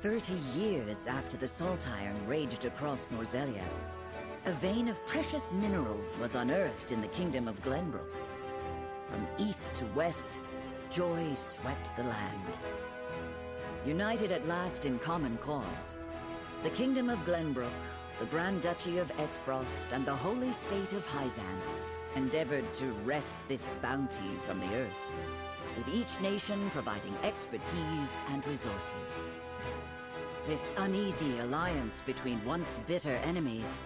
30 years after the Salt Iron raged across Norzelia, a vein of precious minerals was unearthed in the kingdom of Glenbrook. From east to west, joy swept the land. United at last in common cause, the kingdom of Glenbrook, the Grand Duchy of Esfrost, and the holy state of Hyzant endeavored to wrest this bounty from the earth, with each nation providing expertise and resources. This uneasy alliance between once bitter enemies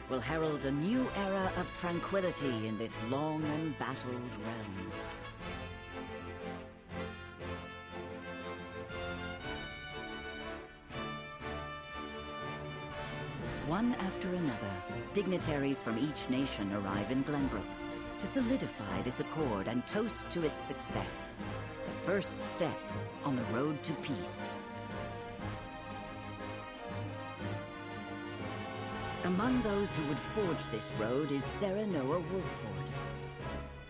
will herald a new era of tranquility in this long and battled realm. One after another, dignitaries from each nation arrive in Glenbrook to solidify this accord and toast to its success, the first step on the road to peace. Among those who would forge this road is Serenoa Wolffort.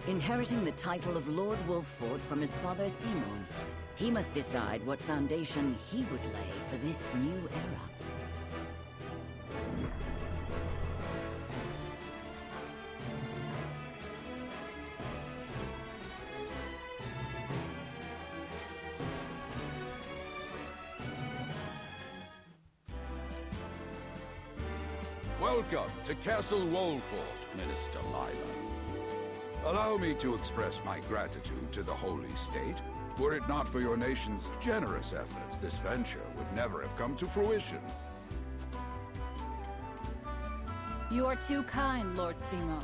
Inheriting the title of Lord Wolffort from his father Simon, he must decide what foundation he would lay for this new era. Welcome to Castle Wolffort, Minister Lila. Allow me to express my gratitude to the Holy State. Were it not for your nation's generous efforts, this venture would never have come to fruition. You are too kind, Lord Simon.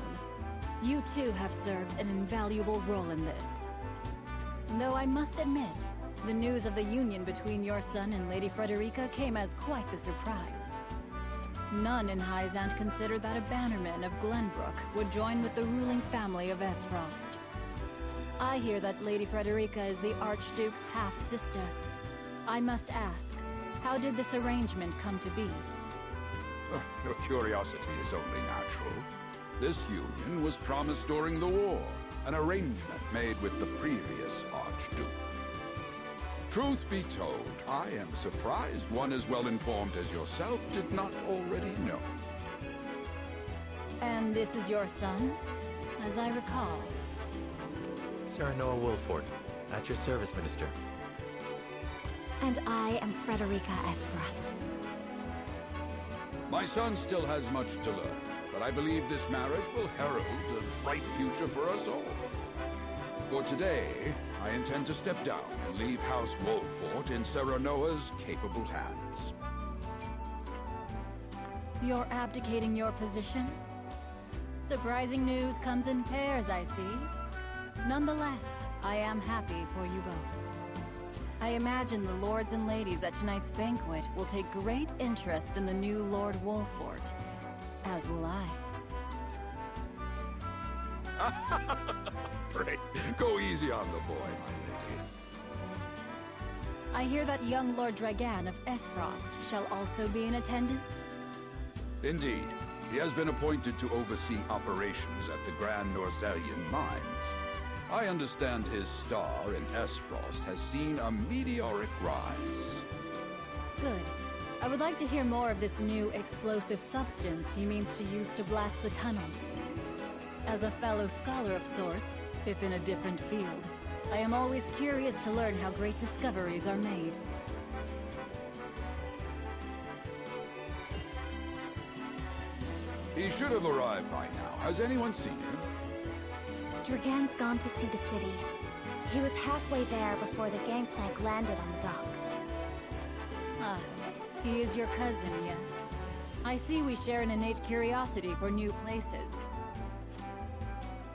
You too have served an invaluable role in this. Though I must admit, the news of the union between your son and Lady Frederica came as quite the surprise. None in Hyzant considered that a bannerman of Glenbrook would join with the ruling family of Esfrost. I hear that Lady Frederica is the Archduke's half-sister. I must ask, how did this arrangement come to be? Your curiosity is only natural. This union was promised during the war, an arrangement made with the previous Archduke. Truth be told, I am surprised one as well informed as yourself did not already know. And this is your son, as I recall. Serenoa Wolffort, at your service, Minister. And I am Frederica Esfrost. My son still has much to learn, but I believe this marriage will herald a bright future for us all. For today, I intend to step down and leave House Wolffort in Serenoa's capable hands. You're abdicating your position? Surprising news comes in pairs, I see. Nonetheless, I am happy for you both. I imagine the lords and ladies at tonight's banquet will take great interest in the new Lord Wolffort, as will I. Pray, go easy on the boy, my lady. I hear that young Lord Dragan of Esfrost shall also be in attendance? Indeed. He has been appointed to oversee operations at the Grand Norzelian mines. I understand his star in Esfrost has seen a meteoric rise. Good. I would like to hear more of this new explosive substance he means to use to blast the tunnels. As a fellow scholar of sorts, if in a different field, I am always curious to learn how great discoveries are made. He should have arrived by now. Has anyone seen him? Dragan's gone to see the city. He was halfway there before the gangplank landed on the docks. Ah, he is your cousin, yes. I see we share an innate curiosity for new places.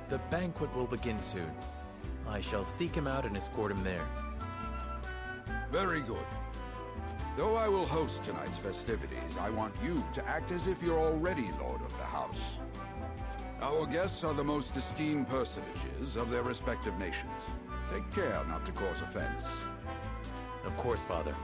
The banquet will begin soon. I shall seek him out and escort him there. Very good. Though I will host tonight's festivities, I want you to act as if you're already Lord of the House. Our guests are the most esteemed personages of their respective nations. Take care not to cause offense. Of course, Father.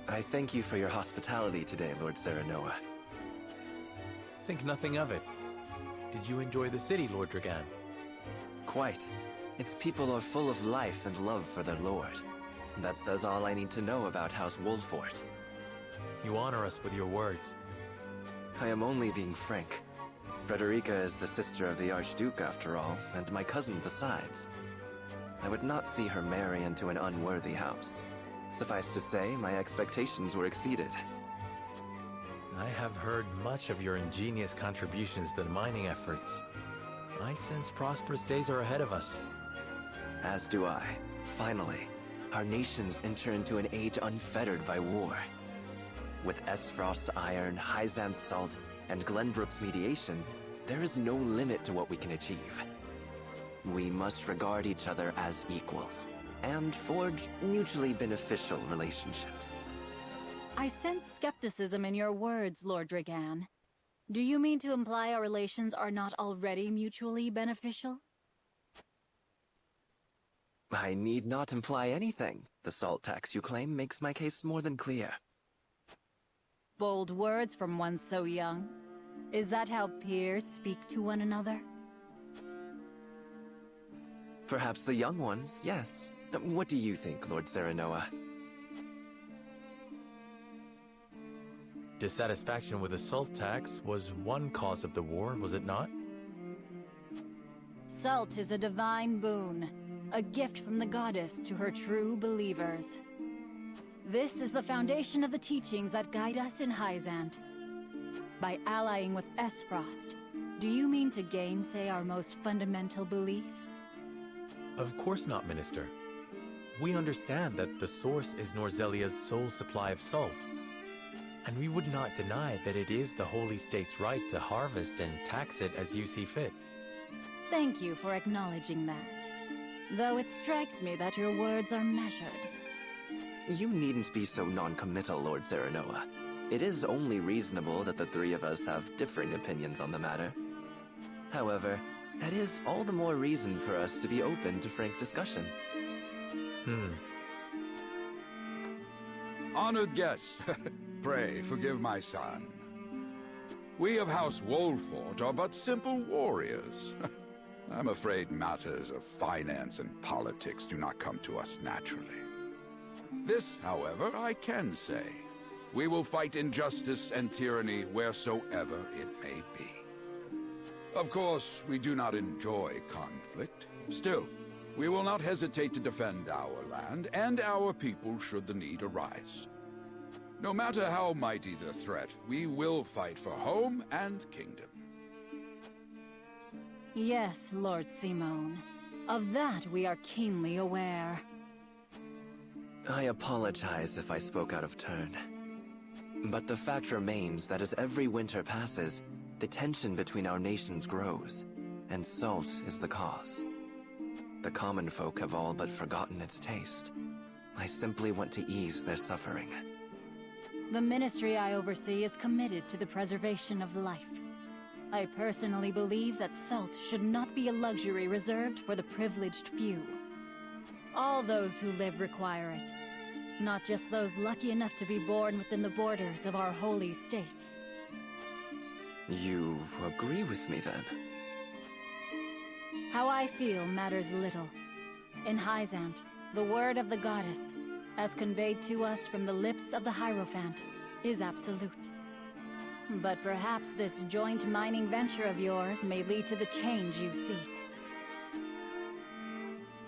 I thank you for your hospitality today, Lord Serenoa. Think nothing of it. Did you enjoy the city, Lord Dragan? Quite. Its people are full of life and love for their lord. That says all I need to know about House Wolfort. You honor us with your words. I am only being frank. Frederica is the sister of the Archduke, after all, and my cousin besides. I would not see her marry into an unworthy house. Suffice to say, my expectations were exceeded. I have heard much of your ingenious contributions to the mining efforts. I sense prosperous days are ahead of us. As do I. Finally, our nations enter into an age unfettered by war. With Esfrost's iron, Hyzan's salt, and Glenbrook's mediation, there is no limit to what we can achieve. We must regard each other as equals, and forge mutually beneficial relationships. I sense skepticism in your words, Lord Dragan. Do you mean to imply our relations are not already mutually beneficial? I need not imply anything. The salt tax you claim makes my case more than clear. Bold words from one so young. Is that how peers speak to one another? Perhaps the young ones, yes. What do you think, Lord Serenoa? Dissatisfaction with the salt tax was one cause of the war, was it not? Salt is a divine boon, a gift from the goddess to her true believers. This is the foundation of the teachings that guide us in Hyzant. By allying with Esfrost, do you mean to gainsay our most fundamental beliefs? Of course not, Minister. We understand that the source is Norzelia's sole supply of salt. And we would not deny that it is the Holy State's right to harvest and tax it as you see fit. Thank you for acknowledging that. Though it strikes me that your words are measured. You needn't be so non-committal, Lord Serenoa. It is only reasonable that the three of us have differing opinions on the matter. However, that is all the more reason for us to be open to frank discussion. Honored guests, pray forgive my son. We of House Wolfort are but simple warriors. I'm afraid matters of finance and politics do not come to us naturally. This, however, I can say. We will fight injustice and tyranny wheresoever it may be. Of course, we do not enjoy conflict. Still, we will not hesitate to defend our land and our people should the need arise. No matter how mighty the threat, we will fight for home and kingdom. Yes, Lord Simone. Of that we are keenly aware. I apologize if I spoke out of turn. But the fact remains that as every winter passes, the tension between our nations grows, and salt is the cause. The common folk have all but forgotten its taste. I simply want to ease their suffering. The ministry I oversee is committed to the preservation of life. I personally believe that salt should not be a luxury reserved for the privileged few. All those who live require it, not just those lucky enough to be born within the borders of our holy state. You agree with me, then? How I feel matters little. In Hyzant, the word of the goddess, as conveyed to us from the lips of the Hierophant, is absolute. But perhaps this joint mining venture of yours may lead to the change you seek.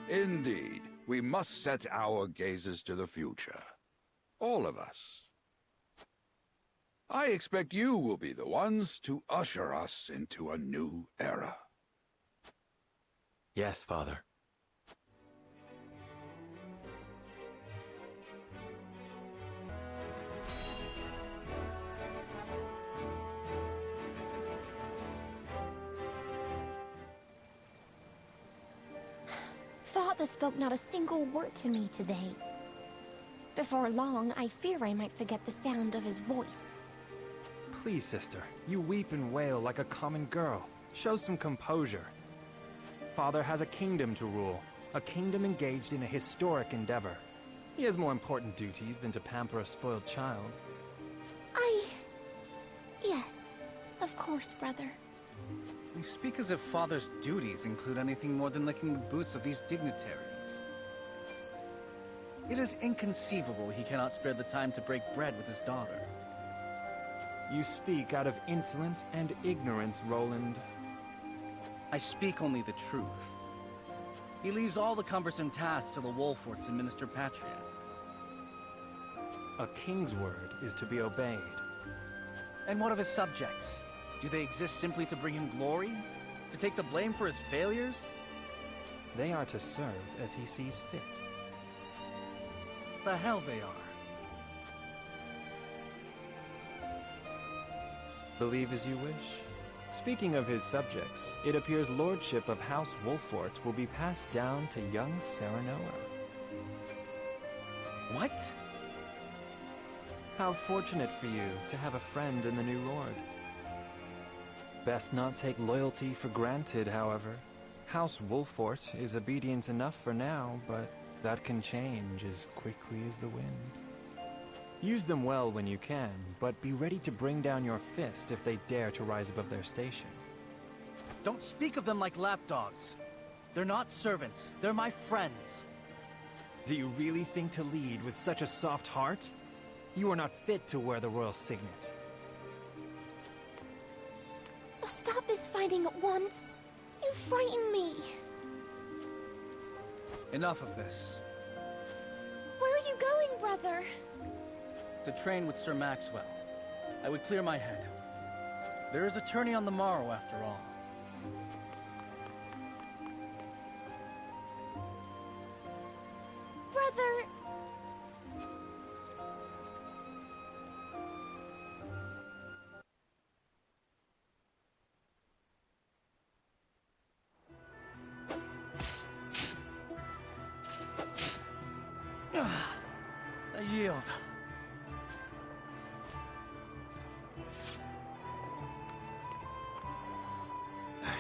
Indeed, we must set our gazes to the future. All of us. I expect you will be the ones to usher us into a new era. Yes, Father. Father spoke not a single word to me today. Before long, I fear I might forget the sound of his voice. Please, sister, you weep and wail like a common girl. Show some composure. Father has a kingdom to rule, a kingdom engaged in a historic endeavor. He has more important duties than to pamper a spoiled child. Yes, of course, brother. You speak as if father's duties include anything more than licking the boots of these dignitaries. It is inconceivable he cannot spare the time to break bread with his daughter. You speak out of insolence and ignorance, Roland. I speak only the truth. He leaves all the cumbersome tasks to the Wolforts and Minister Patriot. A king's word is to be obeyed. And what of his subjects? Do they exist simply to bring him glory? To take the blame for his failures? They are to serve as he sees fit. The hell they are. Believe as you wish. Speaking of his subjects, it appears lordship of House Wolfort will be passed down to young Serenoa. What? How fortunate for you to have a friend in the new lord. Best not take loyalty for granted, however. House Wolfort is obedient enough for now, but that can change as quickly as the wind. Use them well when you can, but be ready to bring down your fist if they dare to rise above their station. Don't speak of them like lapdogs. They're not servants. They're my friends. Do you really think to lead with such a soft heart? You are not fit to wear the royal signet. Stop this fighting at once. You frighten me. Enough of this. Where are you going, brother? To train with Sir Maxwell. I would clear my head. There is a tourney on the morrow, after all. Brother... I yield.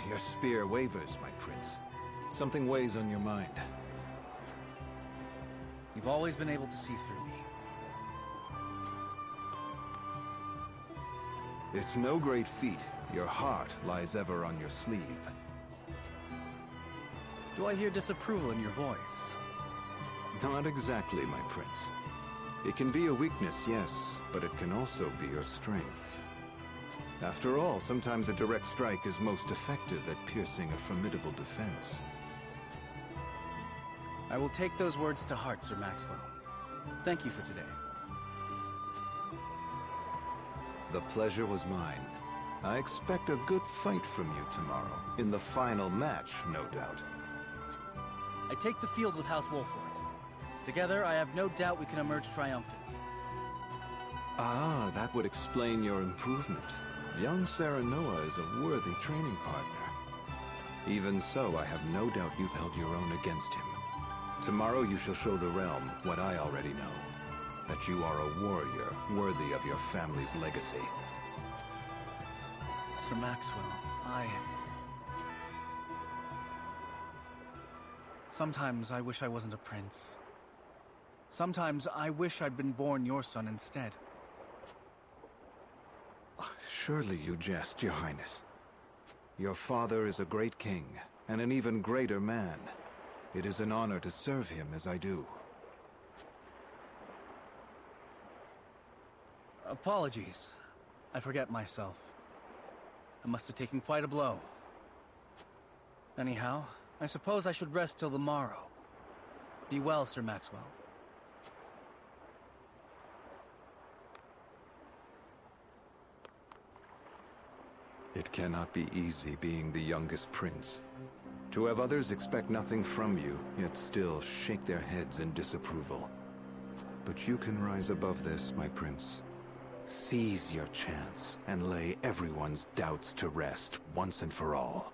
Your spear wavers, my prince. Something weighs on your mind. You've always been able to see through me. It's no great feat. Your heart lies ever on your sleeve. Do I hear disapproval in your voice? Not exactly, my prince. It can be a weakness, yes, but it can also be your strength. After all, sometimes a direct strike is most effective at piercing a formidable defense. I will take those words to heart, Sir Maxwell. Thank you for today. The pleasure was mine. I expect a good fight from you tomorrow. In the final match, no doubt. I take the field with House Wolfort. Together, I have no doubt we can emerge triumphant. Ah, that would explain your improvement. Young Serenoa is a worthy training partner. Even so, I have no doubt you've held your own against him. Tomorrow you shall show the realm what I already know. That you are a warrior worthy of your family's legacy. Sir Maxwell, Sometimes I wish I wasn't a prince. Sometimes I wish I'd been born your son instead. Surely you jest, Your Highness. Your father is a great king, and an even greater man. It is an honor to serve him as I do. Apologies. I forget myself. I must have taken quite a blow. Anyhow, I suppose I should rest till the morrow. Be well, Sir Maxwell. It cannot be easy being the youngest prince. To have others expect nothing from you, yet still shake their heads in disapproval. But you can rise above this, my prince. Seize your chance and lay everyone's doubts to rest once and for all.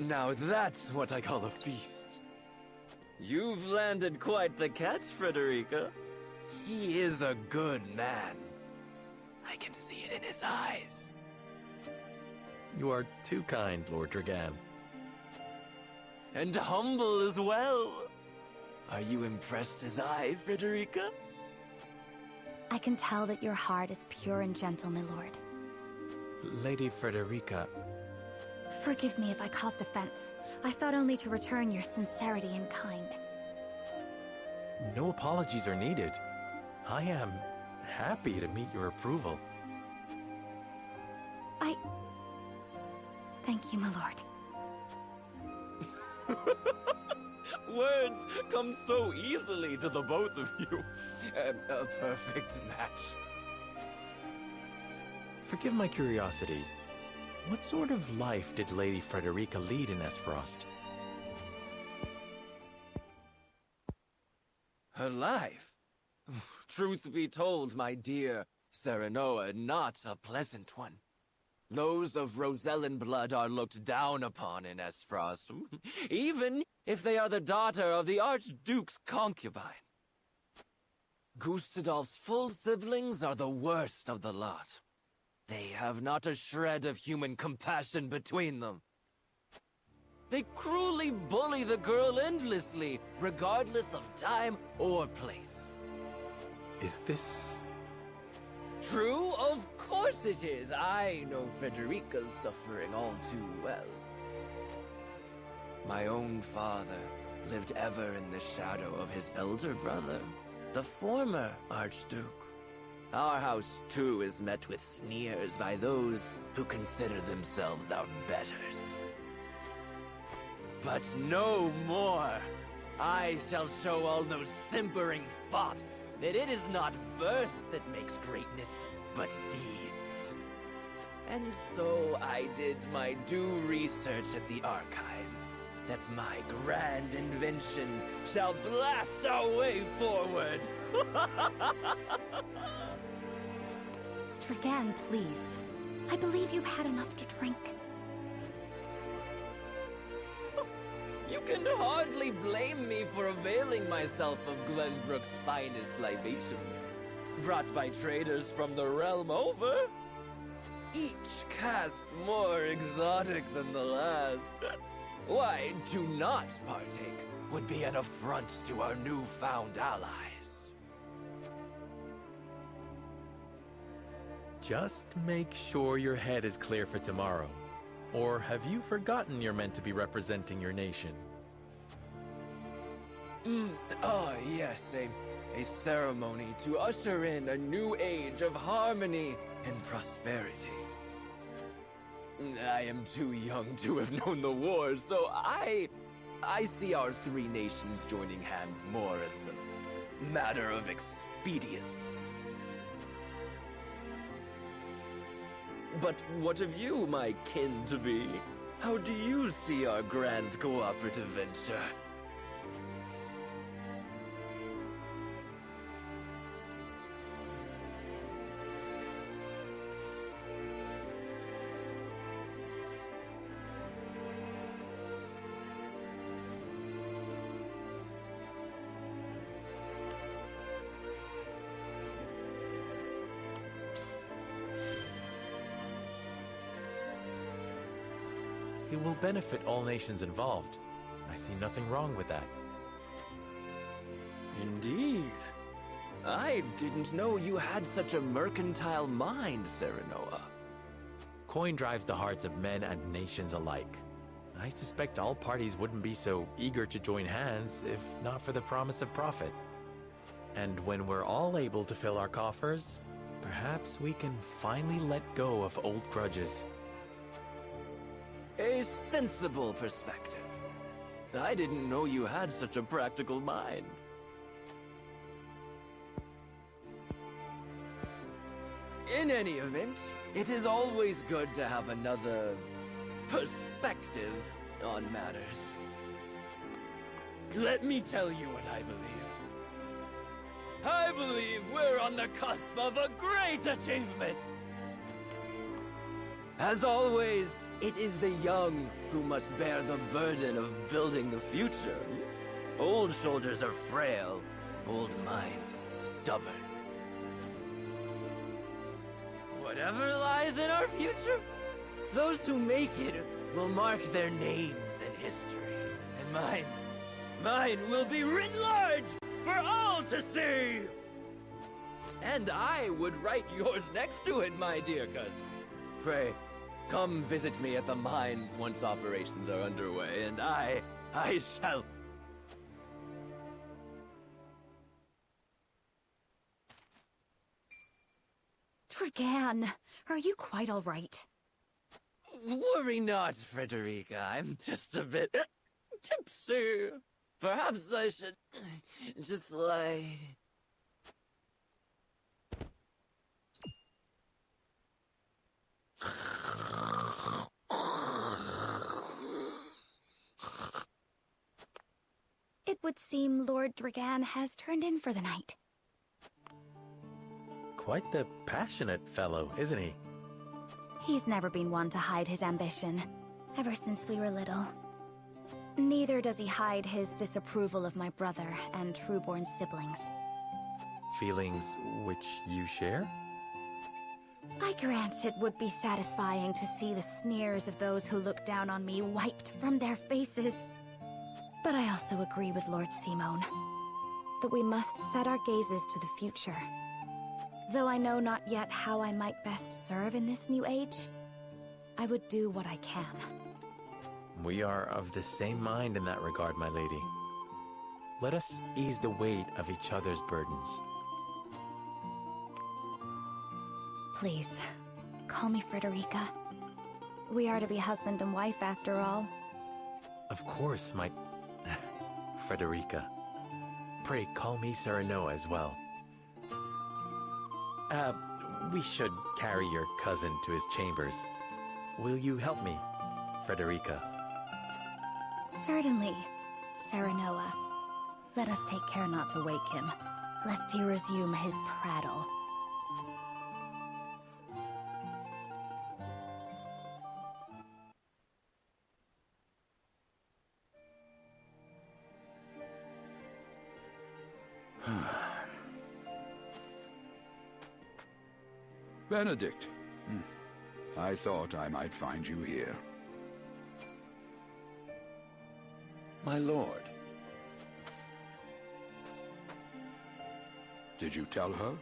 Now that's what I call a feast. You've landed quite the catch, Frederica. He is a good man. I can see it in his eyes. You are too kind, Lord Dragan. And humble as well. Are you impressed as I, Frederica? I can tell that your heart is pure and gentle, my lord. Lady Frederica, Forgive me if I caused offense. I thought only to return your sincerity and kind. no apologies are needed. I am happy to meet your approval. Thank you, my lord. Words come so easily to the both of you. A perfect match. Forgive my curiosity. What sort of life did Lady Frederica lead in Esfrost? Her life? Truth be told, my dear Serenoa, not a pleasant one. Those of Rosellan blood are looked down upon in Esfrost, even if they are the daughter of the Archduke's concubine. Gustadolf's full siblings are the worst of the lot. They have not a shred of human compassion between them. They cruelly bully the girl endlessly, regardless of time or place. Is this... True? Of course it is. I know Frederica's suffering all too well. My own father lived ever in the shadow of his elder brother, the former Archduke. Our house, too, is met with sneers by those who consider themselves our betters. But no more! I shall show all those simpering fops that it is not birth that makes greatness, but deeds. And so I did my due research at the archives, that my grand invention shall blast our way forward. Dragan, please. I believe you've had enough to drink. You can hardly blame me for availing myself of Glenbrook's finest libations, brought by traders from the realm over. Each cask more exotic than the last. Why, to not partake would be an affront to our newfound allies. Just make sure your head is clear for tomorrow. Or have you forgotten you're meant to be representing your nation? Yes, a ceremony to usher in a new age of harmony and prosperity. I am too young to have known the war, so I see our three nations joining hands more as a matter of expedience. But what of you, my kin-to-be? How do you see our grand cooperative venture? It will benefit all nations involved. I see nothing wrong with that. Indeed. I didn't know you had such a mercantile mind, Serenoa. Coin drives the hearts of men and nations alike. I suspect all parties wouldn't be so eager to join hands if not for the promise of profit. And when we're all able to fill our coffers, perhaps we can finally let go of old grudges. A sensible perspective. I didn't know you had such a practical mind. In any event, it is always good to have another perspective on matters. Let me tell you what I believe. I believe we're on the cusp of a great achievement. As always, It is the young who must bear the burden of building the future. Old shoulders are frail, old minds stubborn. Whatever lies in our future, those who make it will mark their names in history. And mine will be written large for all to see! And I would write yours next to it, my dear cousin. Pray, come visit me at the mines once operations are underway, and I shall... Dragan, are you quite all right? Worry not, Frederica. I'm just a bit tipsy. Perhaps I should just lie. It would seem Lord Dragan has turned in for the night. Quite the passionate fellow, isn't he? He's never been one to hide his ambition, ever since we were little. Neither does he hide his disapproval of my brother and trueborn siblings. Feelings which you share? I grant it would be satisfying to see the sneers of those who look down on me wiped from their faces. But I also agree with Lord Simone that we must set our gazes to the future. Though I know not yet how I might best serve in this new age, I would do what I can. We are of the same mind in that regard, my lady. Let us ease the weight of each other's burdens. Please, call me Frederica. We are to be husband and wife after all. Of course, my... Frederica. Pray call me Serenoa as well. We should carry your cousin to his chambers. Will you help me, Frederica? Certainly, Serenoa. Let us take care not to wake him, lest he resume his prattle. Benedict. I thought I might find you here. My lord. Did you tell her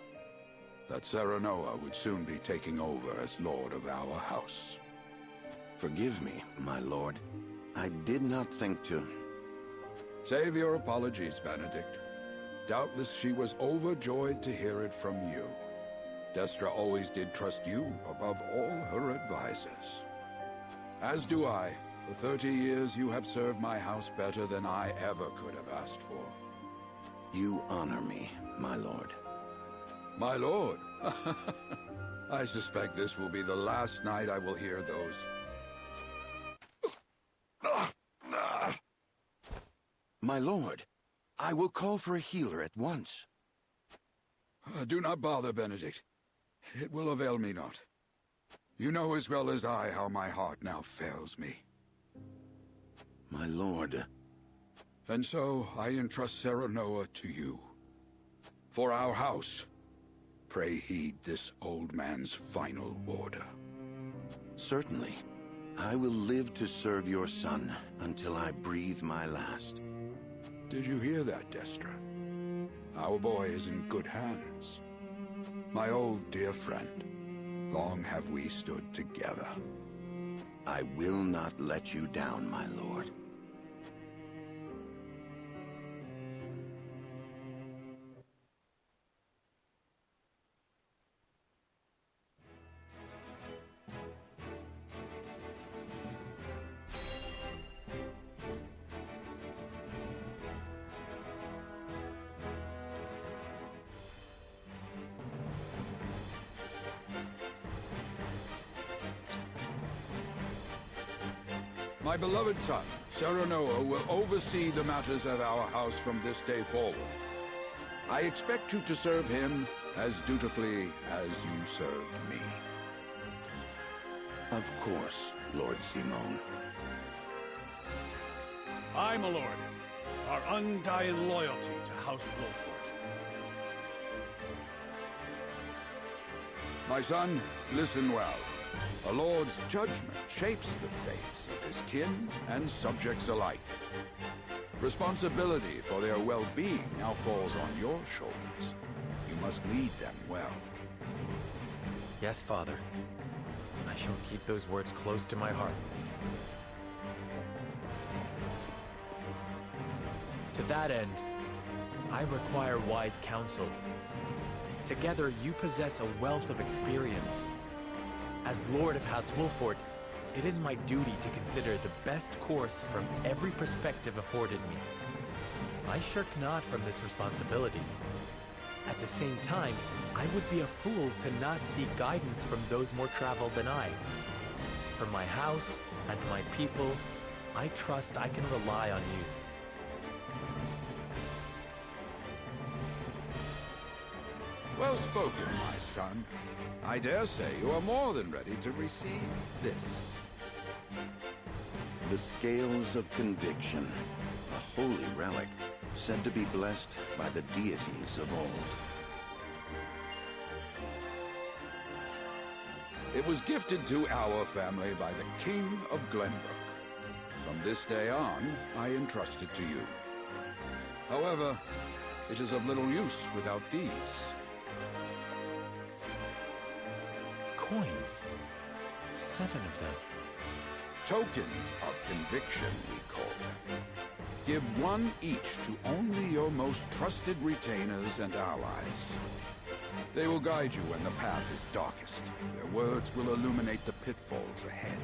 that Serenoa would soon be taking over as lord of our house? Forgive me, my lord. I did not think to... Save your apologies, Benedict. Doubtless she was overjoyed to hear it from you. Destra always did trust you above all her advisors. As do I. For 30 years you have served my house better than I ever could have asked for. You honor me, my lord. My lord? I suspect this will be the last night I will hear those. My lord, I will call for a healer at once. Do not bother, Benedict. It will avail me not. You know as well as I how my heart now fails me. My lord. And so I entrust Serenoa to you. For our house, pray heed this old man's final order. Certainly. I will live to serve your son until I breathe my last. Did you hear that, Destra? Our boy is in good hands. My old dear friend, long have we stood together. I will not let you down, my lord. My beloved son, Serenoa, will oversee the matters of our house from this day forward. I expect you to serve him as dutifully as you served me. Of course, Lord Simone. Aye, my lord. Our undying loyalty to House Wolford. My son, listen well. A lord's judgment shapes the fates of his kin and subjects alike. Responsibility for their well-being now falls on your shoulders. You must lead them well. Yes, Father. I shall keep those words close to my heart. To that end, I require wise counsel. Together, you possess a wealth of experience. As Lord of House Wolford, it is my duty to consider the best course from every perspective afforded me. I shirk not from this responsibility. At the same time, I would be a fool to not seek guidance from those more traveled than I. For my house and my people, I trust I can rely on you. Well spoken, my son. I dare say you are more than ready to receive this. The Scales of Conviction, a holy relic, said to be blessed by the deities of old. It was gifted to our family by the King of Glenbrook. From this day on, I entrust it to you. However, it is of little use without these. Coins. 7 of them. Tokens of conviction, we call them. Give one each to only your most trusted retainers and allies. They will guide you when the path is darkest. Their words will illuminate the pitfalls ahead.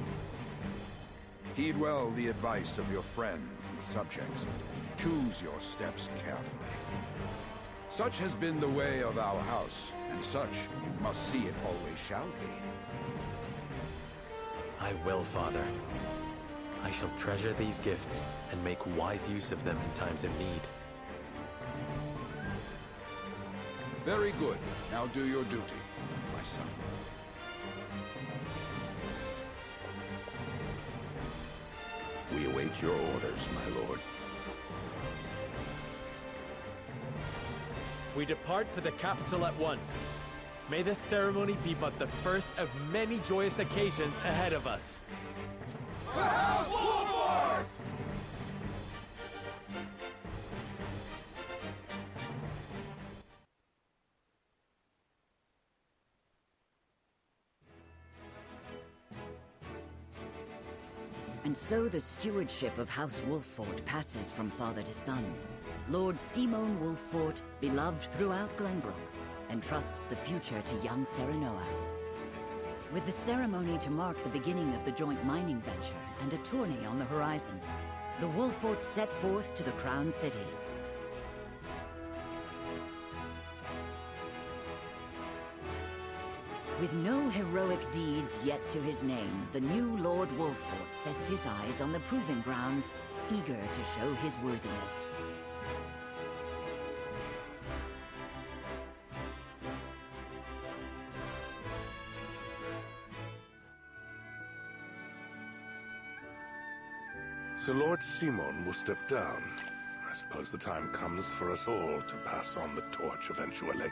Heed well the advice of your friends and subjects, and choose your steps carefully. Such has been the way of our house, and such you must see it always shall be. I will, Father. I shall treasure these gifts and make wise use of them in times of need. Very good. Now do your duty, my son. We await your orders, my lord. We depart for the capital at once. May this ceremony be but the first of many joyous occasions ahead of us. The House Wolford! And so the stewardship of House Wolford passes from father to son. Lord Simone Wolford, beloved throughout Glenbrook, entrusts the future to young Serenoa. With the ceremony to mark the beginning of the joint mining venture and a tourney on the horizon, the Wolfords set forth to the Crown City. With no heroic deeds yet to his name, the new Lord Wolford sets his eyes on the proving grounds, eager to show his worthiness. So Lord Simone will step down. I suppose the time comes for us all to pass on the torch eventually.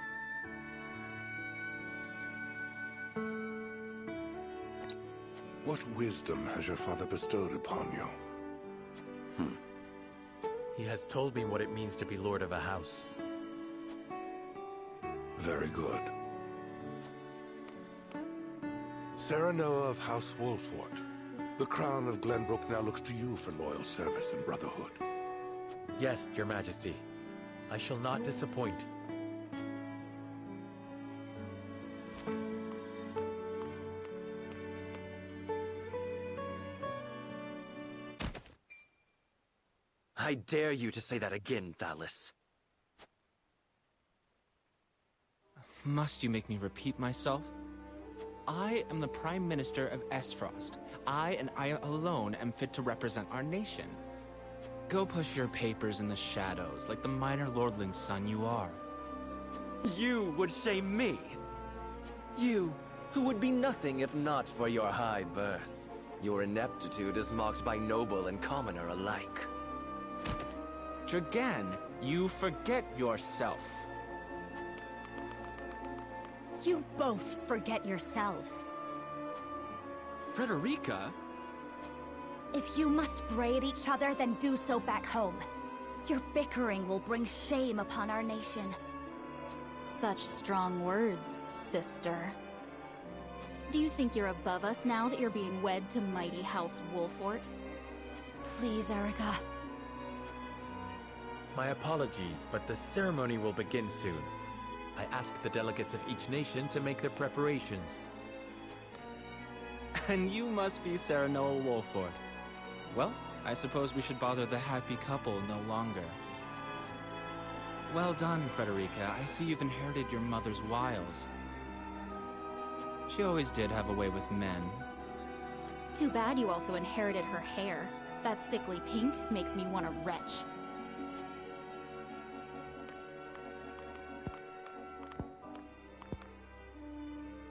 What wisdom has your father bestowed upon you? He has told me what it means to be lord of a house. Very good. Serenoa of House Wolford. The crown of Glenbrook now looks to you for loyal service and brotherhood. Yes, Your Majesty. I shall not disappoint. I dare you to say that again, Thalis. Must you make me repeat myself? I am the Prime Minister of Esfrost. I and I alone am fit to represent our nation. Go push your papers in the shadows like the minor lordling's son you are. You would shame me. You, who would be nothing if not for your high birth. Your ineptitude is mocked by noble and commoner alike. Dragan, you forget yourself. You both forget yourselves. Frederica? If you must braid each other, then do so back home. Your bickering will bring shame upon our nation. Such strong words, sister. Do you think you're above us now that you're being wed to mighty House Wolfort? Please, Erica. My apologies, but the ceremony will begin soon. I ask the delegates of each nation to make their preparations. And you must be Sarah Noah Wolfort. Well, I suppose we should bother the happy couple no longer. Well done, Frederica. I see you've inherited your mother's wiles. She always did have a way with men. Too bad you also inherited her hair. That sickly pink makes me want to retch.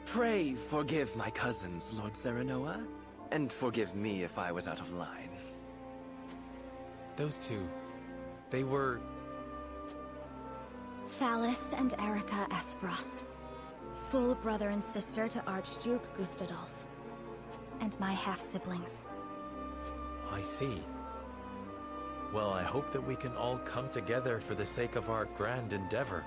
Pray forgive my cousins, Lord Serenoa, and forgive me if I was out of line. Those two, they were... Phallus and Erica Esfrost. Full brother and sister to Archduke Gustadolf. And my half-siblings. I see. Well, I hope that we can all come together for the sake of our grand endeavor.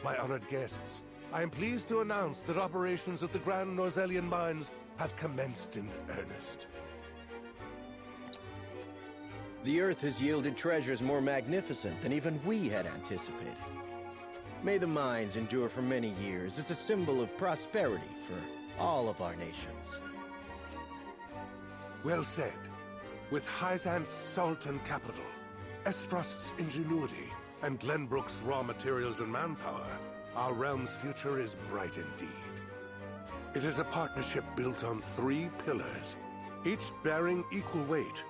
My honored guests, I am pleased to announce that operations at the Grand Norzelian Mines have commenced in earnest. The Earth has yielded treasures more magnificent than even we had anticipated. May the mines endure for many years as a symbol of prosperity for all of our nations. Well said. With Hyzan's salt and capital, Esfrost's ingenuity, and Glenbrook's raw materials and manpower, our realm's future is bright indeed. It is a partnership built on 3 pillars, each bearing equal weight.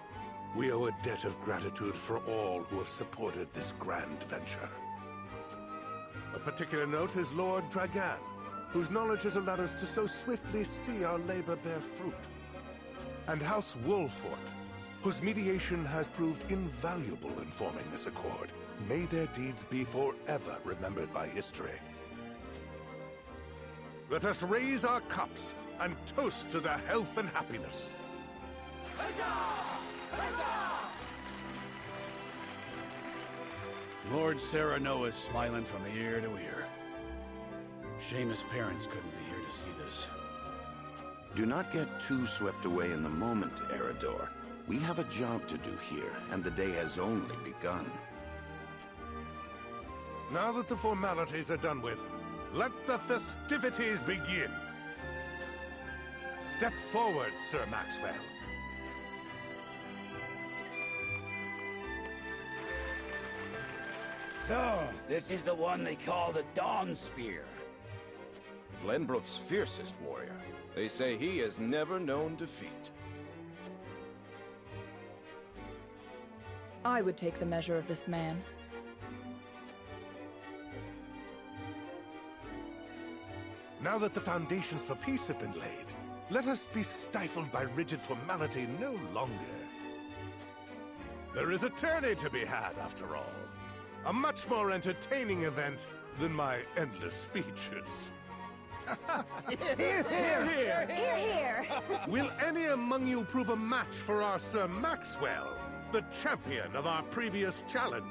We owe a debt of gratitude for all who have supported this grand venture. A particular note is Lord Dragan, whose knowledge has allowed us to so swiftly see our labor bear fruit. And House Wolfort, whose mediation has proved invaluable in forming this accord. May their deeds be forever remembered by history. Let us raise our cups and toast to their health and happiness. Lord Serenoa is smiling from ear to ear. Shame his parents couldn't be here to see this. Do not get too swept away in the moment, Eridor. We have a job to do here, and the day has only begun. Now that the formalities are done with, let the festivities begin. Step forward, Sir Maxwell. So, this is the one they call the Dawn Spear. Glenbrook's fiercest warrior. They say he has never known defeat. I would take the measure of this man. Now that the foundations for peace have been laid, let us be stifled by rigid formality no longer. There is a tourney to be had, after all. A much more entertaining event than my endless speeches. Hear, hear! Hear, hear! Will any among you prove a match for our Sir Maxwell, the champion of our previous challenge?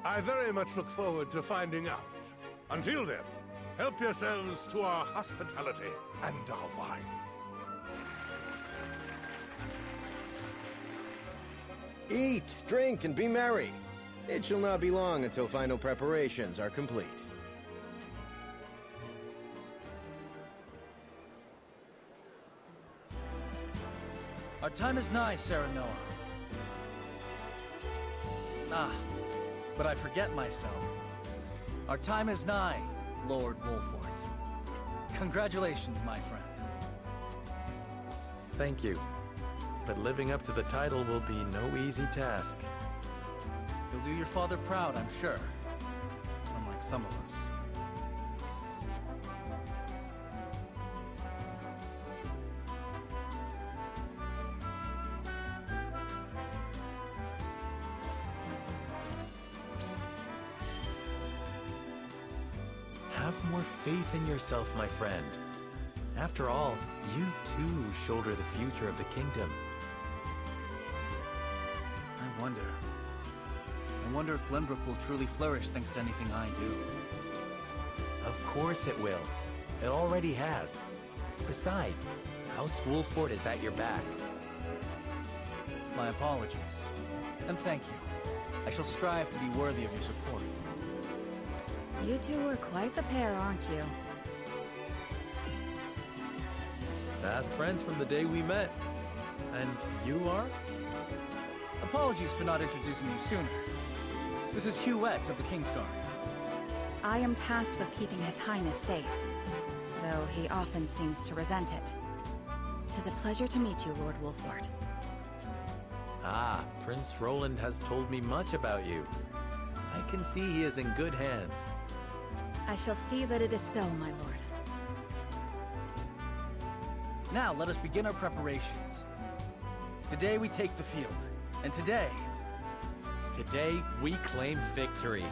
I very much look forward to finding out. Until then, help yourselves to our hospitality and our wine. Eat, drink, and be merry. It shall not be long until final preparations are complete. Our time is nigh, Serenoa. Ah, but I forget myself. Our time is nigh, Lord Wolfort. Congratulations, my friend. Thank you. But living up to the title will be no easy task. You'll do your father proud, I'm sure. Unlike some of us. Have more faith in yourself, my friend. After all, you too shoulder the future of the kingdom. I wonder if Glenbrook will truly flourish thanks to anything I do. Of course it will. It already has. Besides, House Wolfort is at your back. My apologies. And thank you. I shall strive to be worthy of your support. You two are quite the pair, aren't you? Fast friends from the day we met. And you are? Apologies for not introducing you sooner. This is Huette of the Kingsguard. I am tasked with keeping His Highness safe, though he often seems to resent it. 'Tis a pleasure to meet you, Lord Wolfort. Ah, Prince Roland has told me much about you. I can see he is in good hands. I shall see that it is so, my lord. Now let us begin our preparations. Today we take the field, and today we claim victory.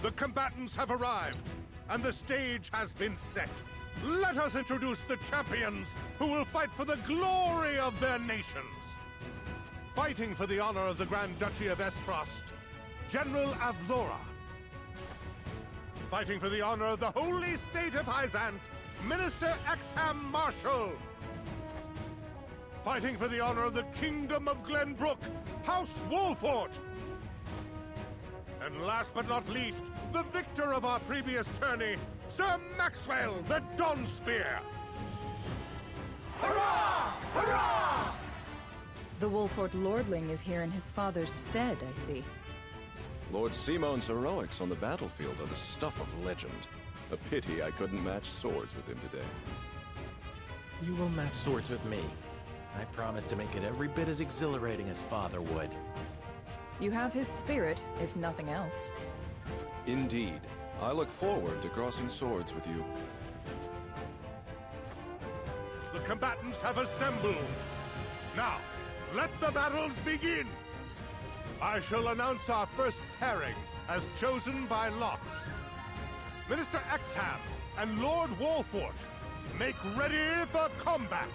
The combatants have arrived, and the stage has been set. Let us introduce the champions who will fight for the glory of their nations. Fighting for the honor of the Grand Duchy of Esfrost, General Avlora. Fighting for the honor of the holy state of Hyzant, Minister Exham Marshal. Fighting for the honor of the Kingdom of Glenbrook, House Wolfort. And last but not least, the victor of our previous tourney, Sir Maxwell the Dawnspear. Hurrah! Hurrah! The Wolfort Lordling is here in his father's stead, I see. Lord Simon's heroics on the battlefield are the stuff of legend. A pity I couldn't match swords with him today. You will match swords with me. I promise to make it every bit as exhilarating as Father would. You have his spirit, if nothing else. Indeed. I look forward to crossing swords with you. The combatants have assembled. Now, let the battles begin! I shall announce our first pairing, as chosen by lots. Minister Exham and Lord Wolfort, make ready for combat!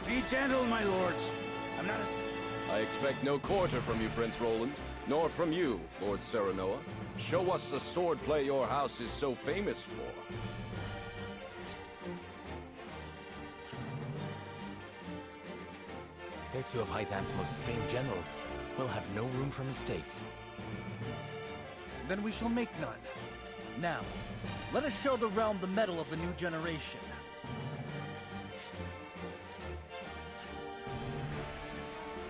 Be gentle, my lords. I'm not I expect no quarter from you, Prince Roland, nor from you, Lord Serenoa. Show us the swordplay your house is so famous for. They're two of Hyzant's most famed generals. We'll have no room for mistakes. Then we shall make none. Now, let us show the realm the mettle of the new generation.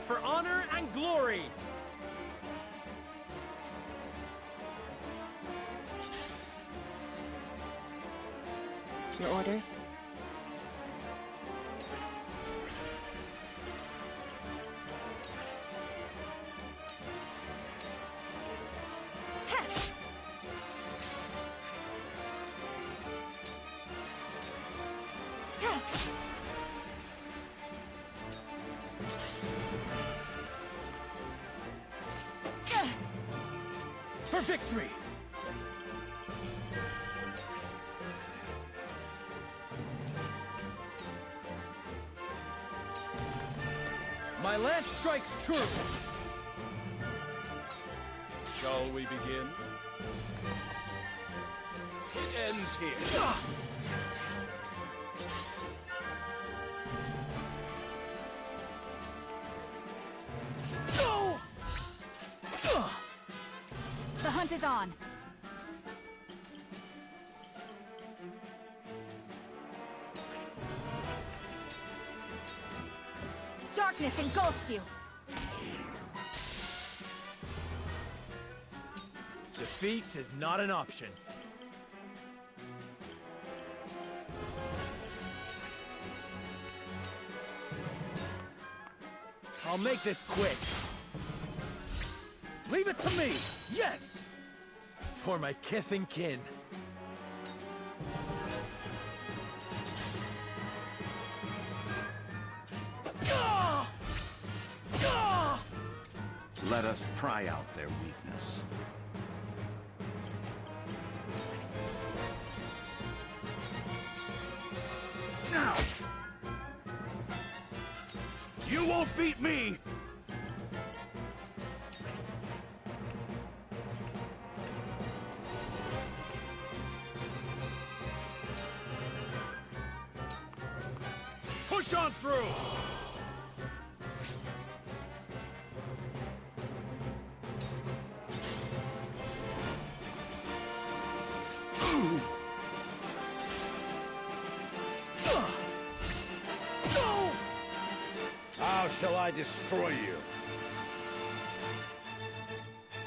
For honor and glory! Your orders? For victory! My lance strikes true! Shall we begin? It ends here. The hunt is on. Darkness engulfs you. Defeat is not an option. I'll make this quick. Leave it to me! Yes! For my kith and kin. Let us pry out their weakness. Now! You won't beat me! Push on through! How shall I destroy you?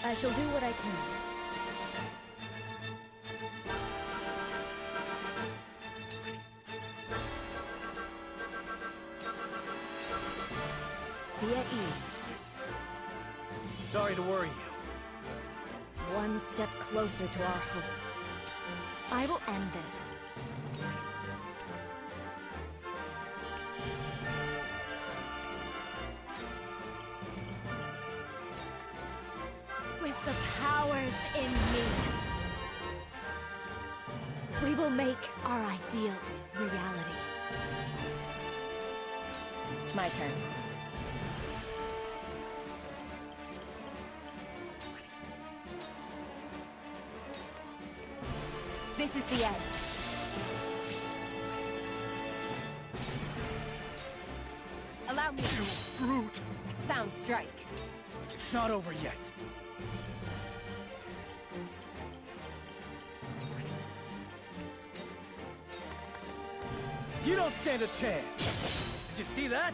I shall do what I can. Be at ease. Sorry to worry you. One step closer to our hope. I will end this. With the powers in me, we will make our ideals reality. My turn. This is the end. Allow me. You brute! A sound strike. It's not over yet. You don't stand a chance. Did you see that?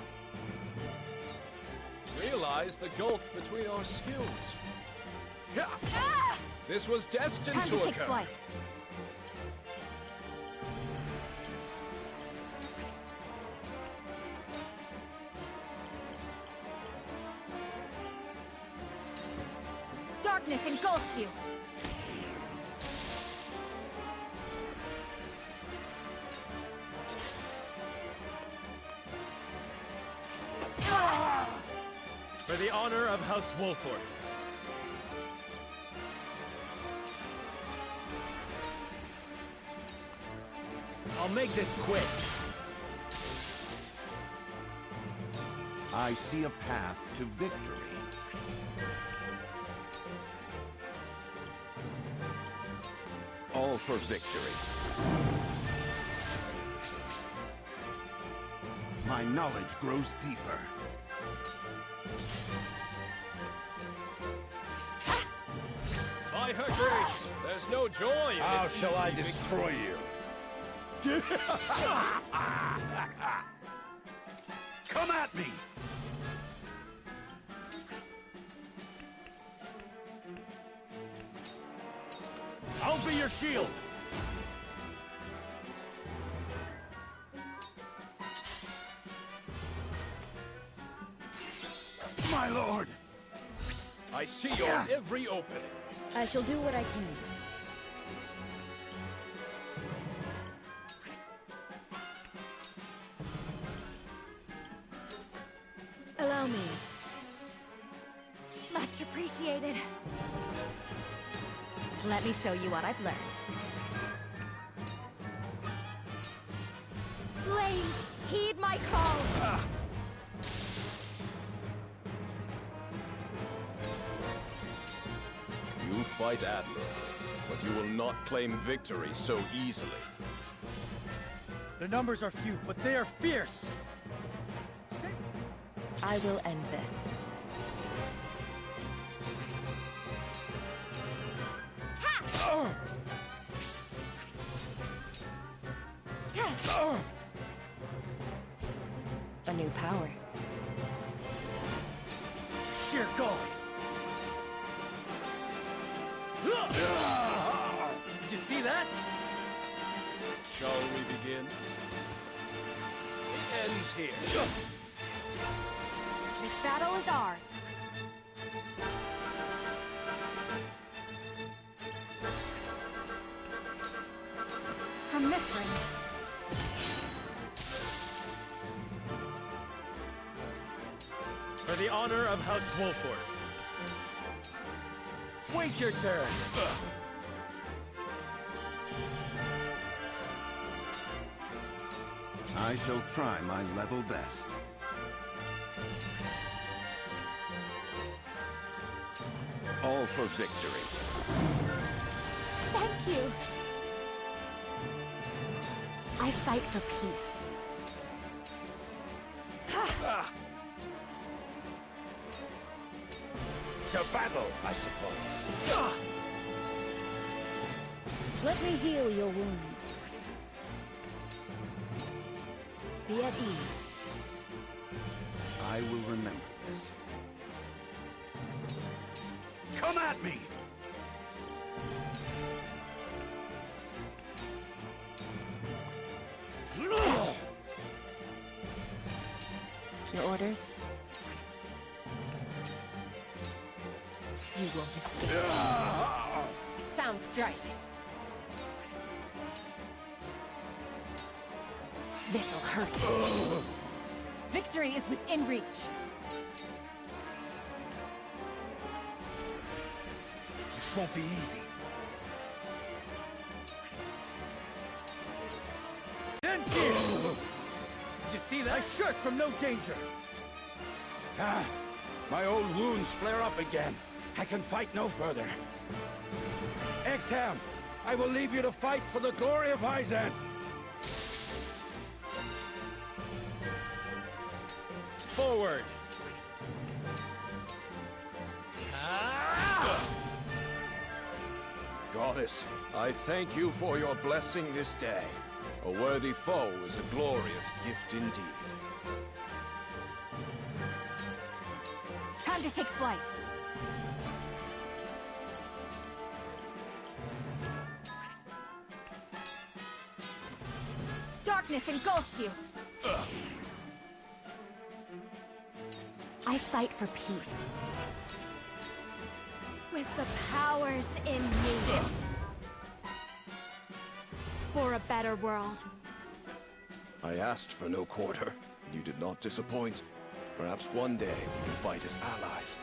Realize the gulf between our skills. Ah! This was destined Time to to take occur. flight. Darkness engulfs you. For the honor of House Wolfort. I'll make this quick. I see a path to victory. All for victory. My knowledge grows deeper. By her grace, there's no joy in How an shall I easy destroy victory. you? Come at me! I'll be your shield. My lord! I see your every opening. I shall do what I can. Allow me. Much appreciated. Let me show you what I've learned. Please, heed my call! You fight admirably, but you will not claim victory so easily. Their numbers are few, but they are fierce. I will end this. A new power. Sheer gold. Did you see that? Shall we begin? It ends here. This battle is ours. From this range. For the honor of House Wolfort. Wait your turn. I shall try my level best. All for victory. Thank you. I fight for peace. To battle, I suppose. Let me heal your wounds. Be at ease. I will remember this. Come at me! Your orders? You won't escape. Sound strike. This'll hurt. Victory is within reach. This won't be easy. Did you see that? I shirk from no danger. Ah, my old wounds flare up again. I can fight no further. Exham, I will leave you to fight for the glory of Hyzant. Forward. Goddess, I thank you for your blessing this day. A worthy foe is a glorious gift indeed. Time to take flight. Darkness engulfs you. I fight for peace. With the powers in me. For a better world. I asked for no quarter. You did not disappoint. Perhaps one day we can fight as allies.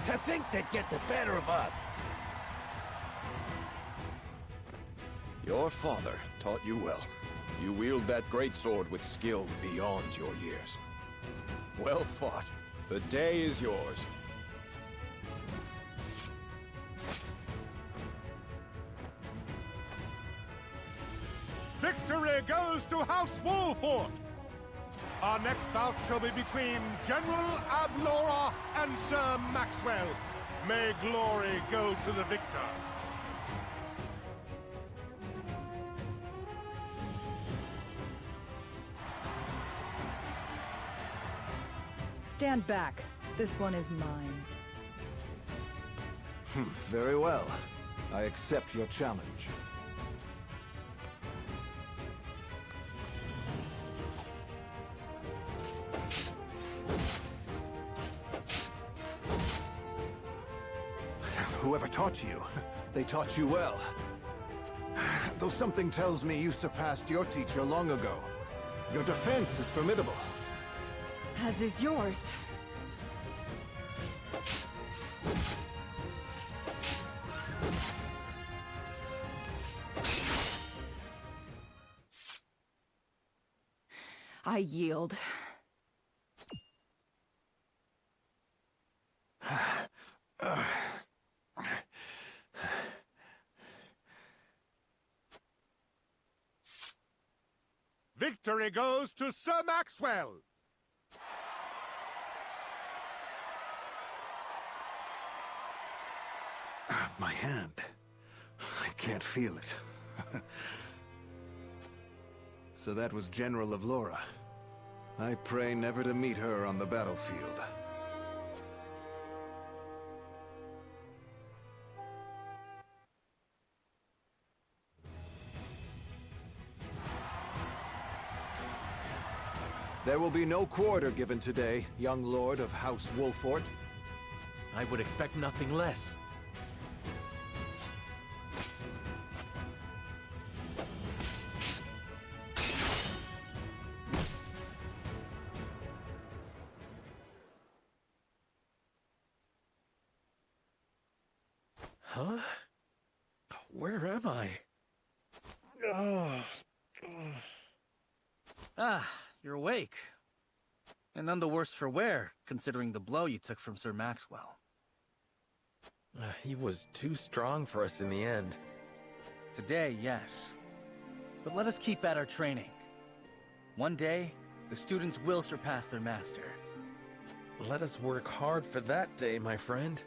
To think they'd get the better of us. Your father taught you well. You wield that greatsword with skill beyond your years. Well fought. The day is yours. Victory goes to House Wolfort! Our next bout shall be between General Avlora and Sir Maxwell. May glory go to the victor. Stand back. This one is mine. Very well. I accept your challenge. Whoever taught you, they taught you well. Though something tells me you surpassed your teacher long ago. Your defense is formidable. As is yours. I yield. Victory goes to Sir Maxwell! My hand. I can't feel it. So that was General Avlora. I pray never to meet her on the battlefield. There will be no quarter given today, young lord of House Wolfort. I would expect nothing less. Huh? Where am I? Ah, you're awake. And none the worse for wear, considering the blow you took from Sir Maxwell. He was too strong for us in the end. Today, yes. But let us keep at our training. One day, the students will surpass their master. Let us work hard for that day, my friend.